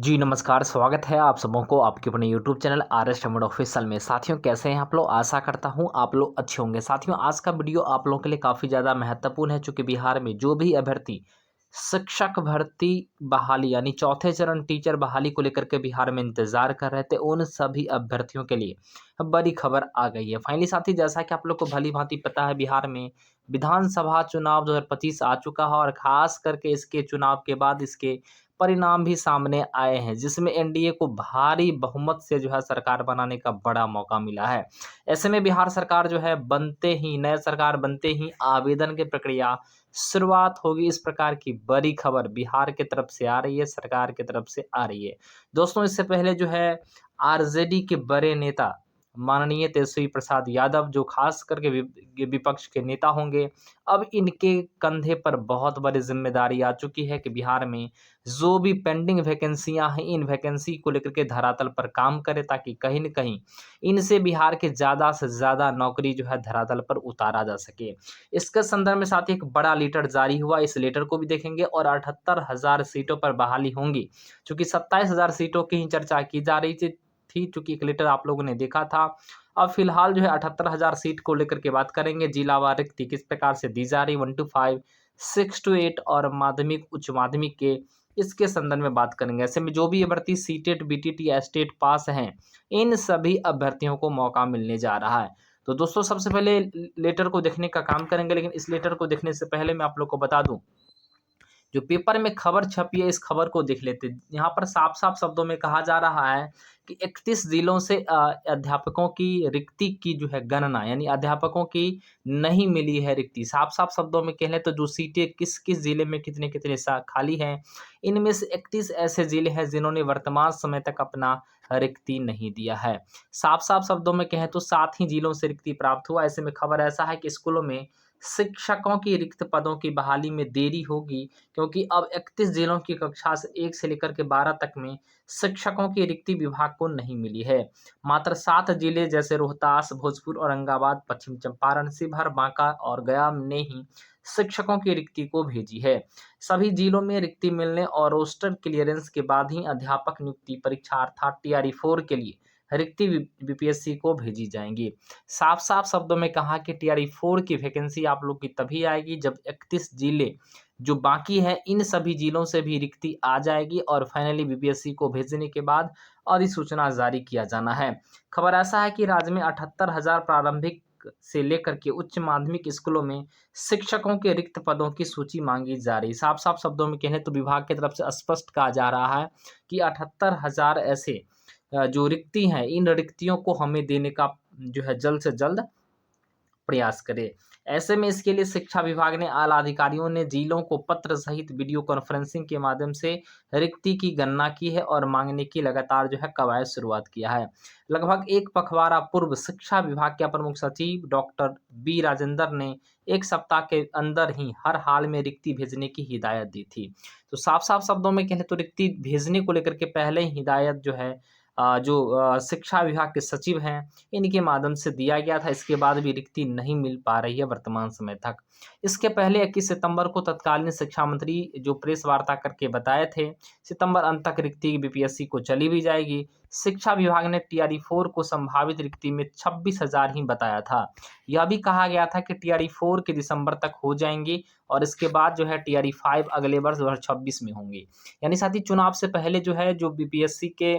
जी नमस्कार, स्वागत है आप सबों को आपके अपने यूट्यूब चैनल आर एस टमोड ऑफिशियल में। साथियों कैसे हैं आप लोग? आशा करता हूं आप लोग अच्छे होंगे। साथियों आज का वीडियो आप लोगों के लिए काफ़ी ज़्यादा महत्वपूर्ण है, चूँकि बिहार में जो भी अभ्यर्थी शिक्षक भर्ती बहाली यानी चौथे चरण टीचर बहाली को लेकर के बिहार में इंतजार कर रहे थे, उन सभी अभ्यर्थियों के लिए अब बड़ी खबर आ गई है। फाइनली साथी, जैसा कि आप लोग को भली भांति पता है, बिहार में विधानसभा चुनाव 2025 आ चुका है और खास करके इसके चुनाव के बाद इसके परिणाम भी सामने आए हैं, जिसमें एनडीए को भारी बहुमत से जो है सरकार बनाने का बड़ा मौका मिला है। ऐसे में बिहार सरकार जो है बनते ही, नए सरकार बनते ही आवेदन की प्रक्रिया शुरुआत होगी। इस प्रकार की बड़ी खबर बिहार की तरफ से आ रही है, सरकार की तरफ से आ रही है। दोस्तों इससे पहले जो है आरजेडी के बड़े नेता माननीय तेजस्वी प्रसाद यादव, जो खास करके विपक्ष के नेता होंगे, अब इनके कंधे पर बहुत बड़ी जिम्मेदारी आ चुकी है कि बिहार में जो भी पेंडिंग वैकेंसियां हैं, इन वैकेंसी को लेकर के धरातल पर काम करें, ताकि कहीं न कहीं इनसे बिहार के ज़्यादा से ज़्यादा नौकरी जो है धरातल पर उतारा जा सके। इसके संदर्भ में साथ ही एक बड़ा लेटर जारी हुआ, इस लेटर को भी देखेंगे और 78,000 सीटों पर बहाली होंगी। चूँकि 27,000 सीटों की ही चर्चा की जा रही थी, चूँकि एक लेटर आप लोगों ने देखा था। अब फिलहाल जो है 78,000 सीट को लेकर के बात करेंगे। जिलावार रिक्ति किस प्रकार से दी जा रही, 1 to 5, 6 to 8 और माध्यमिक उच्च माध्यमिक के, इसके संदर्भ में बात करेंगे। ऐसे में जो भी अभ्यर्थी सीटेट बीटीटी या स्टेट पास हैं, इन सभी अभ्यर्थियों को मौका मिलने जा रहा है। तो दोस्तों सबसे पहले लेटर को देखने का काम करेंगे, लेकिन इस लेटर को देखने से पहले मैं आप लोग को बता दूं, जो पेपर में खबर छपी है, इस खबर को देख लेते हैं। यहाँ पर साफ-साफ शब्दों में कहा जा रहा है कि 31 जिलों से अध्यापकों की रिक्ति की जो है गणना, यानी अध्यापकों की नहीं मिली है रिक्ति। साफ-साफ शब्दों में कह लें तो जो सीटें किस-किस जिले में कितने-कितने सा खाली हैं, इनमें से 31 ऐसे जिले हैं जिन्होंने वर्तमान समय तक अपना रिक्ति नहीं दिया है। साफ-साफ शब्दों में कहें तो 7 ही जिलों से रिक्ति प्राप्त हुआ। ऐसे में खबर ऐसा है कि स्कूलों में शिक्षकों की रिक्त पदों की बहाली में देरी होगी, क्योंकि अब 31 जिलों की कक्षा से 1 से लेकर के 12 तक में शिक्षकों की रिक्ति विभाग को नहीं मिली है। मात्र 7 जिले जैसे रोहतास, भोजपुर, औरंगाबाद, पश्चिम चंपारण, शिवहर, बांका और गया ने ही शिक्षकों की रिक्ति को भेजी है। सभी जिलों में रिक्ति मिलने और रोस्टर क्लियरेंस के बाद ही अध्यापक नियुक्ति परीक्षा अर्थात टीआरई 4 के लिए रिक्ति बीपीएससी को भेजी जाएंगी। साफ-साफ शब्दों में कहा कि टीआरई 4 की वैकेंसी आप लोग की तभी आएगी जब 31 जिले जो बाकी है, इन सभी जिलों से भी रिक्ति आ जाएगी और फाइनली बीपीएससी को भेजने के बाद अधिसूचना जारी किया जाना है। खबर ऐसा है कि राज्य में 78,000 प्रारंभिक से लेकर के उच्च माध्यमिक स्कूलों में शिक्षकों के रिक्त पदों की सूची मांगी जा रही है। साफ-साफ शब्दों में कहें तो विभाग की तरफ से स्पष्ट कहा जा रहा है कि 78,000 ऐसे जो रिक्ति हैं, इन रिक्तियों को हमें देने का जो है जल्द से जल्द प्रयास करें। ऐसे में इसके लिए शिक्षा विभाग ने आला अधिकारियों ने जिलों को पत्र सहित वीडियो कॉन्फ्रेंसिंग के माध्यम से रिक्ति की गणना की है और मांगने की लगातार जो है कवायद शुरुआत किया है। लगभग एक पखवाड़ा पूर्व शिक्षा विभाग के अपर मुख्य सचिव डॉक्टर बी राजेंद्र ने 1 सप्ताह के अंदर ही हर हाल में रिक्ति भेजने की हिदायत दी थी। तो साफ-साफ शब्दों में कहें तो रिक्ति भेजने को लेकर के पहले ही हिदायत जो है शिक्षा विभाग के सचिव हैं, इनके माध्यम से दिया गया था। इसके बाद भी रिक्ति नहीं मिल पा रही है वर्तमान समय तक। इसके पहले 21 सितंबर को तत्कालीन शिक्षा मंत्री जो प्रेस वार्ता करके बताए थे, सितंबर अंत तक रिक्ति बीपीएससी को चली भी जाएगी। शिक्षा विभाग ने टीआरई 4 को संभावित रिक्ति में 26,000 ही बताया था। यह भी कहा गया था कि टीआरई 4 के दिसंबर तक हो जाएंगी और इसके बाद जो है टीआरई 5 अगले वर्ष 2026 में होंगी। यानी साथ ही चुनाव से पहले जो है जो बीपीएससी के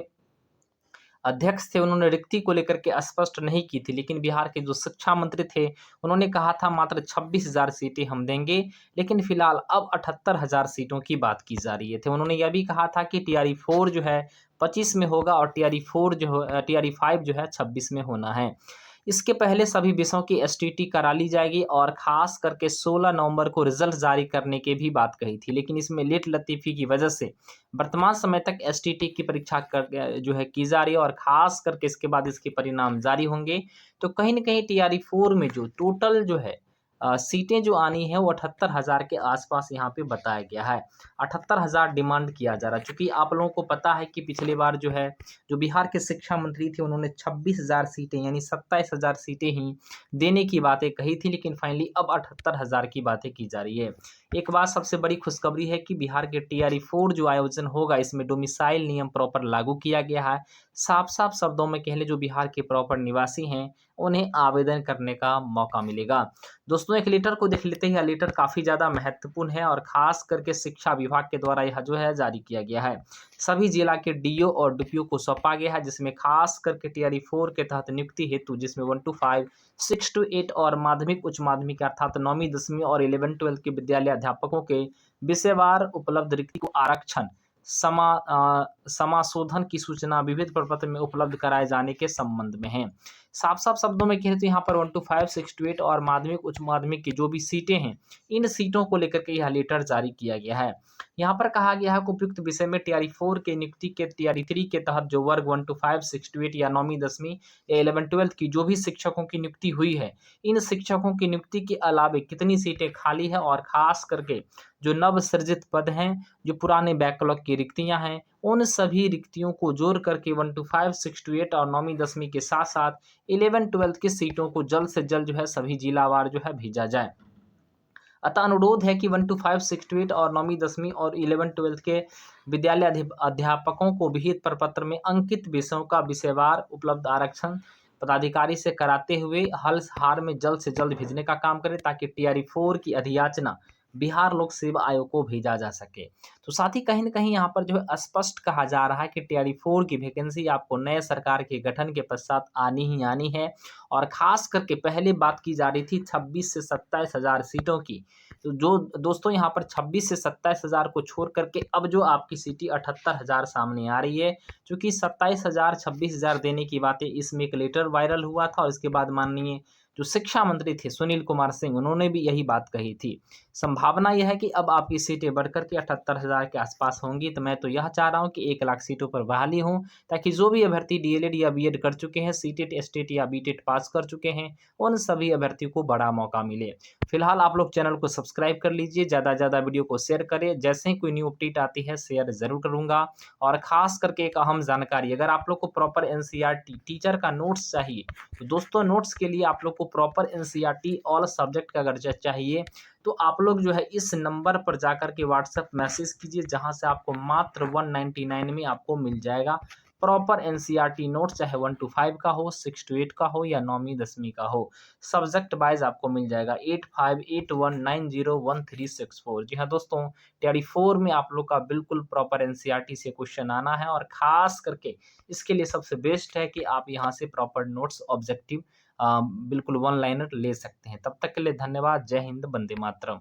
अध्यक्ष थे, उन्होंने रिक्ति को लेकर के स्पष्ट नहीं की थी, लेकिन बिहार के जो शिक्षा मंत्री थे, उन्होंने कहा था मात्र 26,000 सीटें हम देंगे, लेकिन फिलहाल अब 78,000 सीटों की बात की जा रही है। उन्होंने यह भी कहा था कि टीआरई 4 जो है 25 में होगा और टीआरई 5 जो है 26 में होना है। इसके पहले सभी विषयों की एसटीटी करा ली जाएगी और खास करके 16 नवंबर को रिजल्ट जारी करने की भी बात कही थी, लेकिन इसमें लेट लतीफ़ी की वजह से वर्तमान समय तक एसटीटी की परीक्षा जो है की जा रही है और खास करके इसके बाद इसके परिणाम जारी होंगे। तो कहीं न कहीं टीआरई 4 में जो टोटल जो है सीटें जो आनी है वो 78,000 के आसपास यहाँ पे बताया गया है। 78,000 डिमांड किया जा रहा है, चूँकि आप लोगों को पता है कि पिछली बार जो है जो बिहार के शिक्षा मंत्री थे, उन्होंने 26,000 सीटें यानी 27,000 सीटें ही देने की बातें कही थी, लेकिन फाइनली अब 78,000 की बातें की जा रही है। एक बात सबसे बड़ी खुशखबरी है कि बिहार के टीआरई 4 जो आयोजन होगा इसमें डोमिसाइल नियम प्रॉपर लागू किया गया है। साफ-साफ शब्दों में कह लें जो बिहार के प्रॉपर निवासी हैं, उन्हें आवेदन करने का मौका मिलेगा। दोस्तों एक लेटर को देख लेते हैं, यह लेटर काफ़ी ज़्यादा महत्वपूर्ण है और ख़ास करके शिक्षा विभाग के द्वारा यह जो है जारी किया गया है। सभी जिला के डीओ और डीपीओ को सौंपा गया है जिसमें ख़ास करके टीआरई 4 के तहत नियुक्ति हेतु जिसमें 1 to 5, 6 to 8 और माध्यमिक, उच्च माध्यमिक अर्थात 9वीं 10वीं और 11-12 के विद्यालय अध्यापकों के विषयवार उपलब्ध रिक्ति को आरक्षण समाशोधन की सूचना विविध प्रपत्र में उपलब्ध कराए जाने के संबंध में है। साफ-साफ शब्दों में कहें तो यहाँ पर 1 to 5, 6 to 8 और माध्यमिक, उच्च माध्यमिक की जो भी सीटें हैं, इन सीटों को लेकर के यह लेटर जारी किया गया है। यहाँ पर कहा गया है कि उपयुक्त विषय में टीआरई 4 के नियुक्ति के टीआरई 3 के तहत जो वर्ग 1 to 5, 6 to 8 या 9वीं 10वीं या 11-12 की जो भी शिक्षकों की नियुक्ति हुई है, इन शिक्षकों की नियुक्ति के अलावे कितनी सीटें खाली है और खास करके जो नव सृजित पद हैं, जो पुराने बैकलॉग की रिक्तियां हैं, उन सभी रिक्तियों को जोड़ करके 1 to 5, 6 to 8 और 9वीं 10वीं के साथ-साथ 11-12 की सीटों को जल्द से जल्द जो है सभी जिलावार जो है भेजा जाए। अतः अनुरोध है कि 1 to 5, 6 to 8 और 9वीं 10वीं और 11-12 के विद्यालय अध्यापकों को विहित प्रपत्र में अंकित विषयों का विषयवार उपलब्ध आरक्षण पदाधिकारी से कराते हुए हल हार में जल्द से जल्द भेजने का काम करें ताकि टीआरई 4 की अधियाचना बिहार लोक सेवा आयोग को भेजा जा सके। तो साथ ही कहीं न कहीं यहाँ पर जो है स्पष्ट कहा जा रहा है कि टीआरई 4 की वैकेंसी आपको नए सरकार के गठन के पश्चात आनी ही आनी है और ख़ास करके पहले बात की जा रही थी 26 से 27 हज़ार सीटों की। तो जो दोस्तों यहाँ पर 26 से 27 हज़ार को छोड़ करके अब जो आपकी सीटें 78 हज़ार सामने आ रही है, चूँकि 27 हज़ार 26 हज़ार देने की बातें इसमें एक लेटर वायरल हुआ था और इसके बाद माननीय जो शिक्षा मंत्री थे सुनील कुमार सिंह, उन्होंने भी यही बात कही थी। संभावना यह है कि अब आपकी सीटें बढ़कर के 78 हज़ार के आसपास होंगी, तो मैं तो यह चाह रहा हूँ कि 1 लाख सीटों पर बहाली हो, ताकि जो भी अभ्यर्थी डीएलएड या बीएड कर चुके हैं, सीटेट, एसटेट या बीटेट पास कर चुके हैं, उन सभी अभ्यर्थियों को बड़ा मौका मिले। फिलहाल आप लोग चैनल को सब्सक्राइब कर लीजिए, ज़्यादा से ज़्यादा वीडियो को शेयर करें, जैसे ही कोई न्यू अपडेट आती है शेयर ज़रूर करूँगा। और ख़ास करके एक अहम जानकारी, अगर आप लोग को प्रॉपर एनसीईआरटी टीचर का नोट्स चाहिए, तो दोस्तों नोट्स के लिए आप लोग को प्रॉपर एनसीईआरटी ऑल सब्जेक्ट का अगर चाहिए, तो आप लोग जो है इस नंबर पर जाकर के व्हाट्सएप मैसेज कीजिए, जहां से आपको मात्र 199 में आपको मिल जाएगा प्रॉपर एनसीईआरटी नोट्स, चाहे 1 to 5 का हो, 6 to 8 का हो या 9वीं 10वीं का हो, सब्जेक्ट वाइज आपको मिल जाएगा। 8581901364। जी हाँ दोस्तों, टीआरई 4 में आप लोग का बिल्कुल प्रॉपर एनसीईआरटी से क्वेश्चन आना है और खास करके इसके लिए सबसे बेस्ट है कि आप यहाँ से प्रॉपर नोट्स ऑब्जेक्टिव बिल्कुल वन लाइनर ले सकते हैं। तब तक के लिए धन्यवाद। जय हिंद, वंदे मातरम।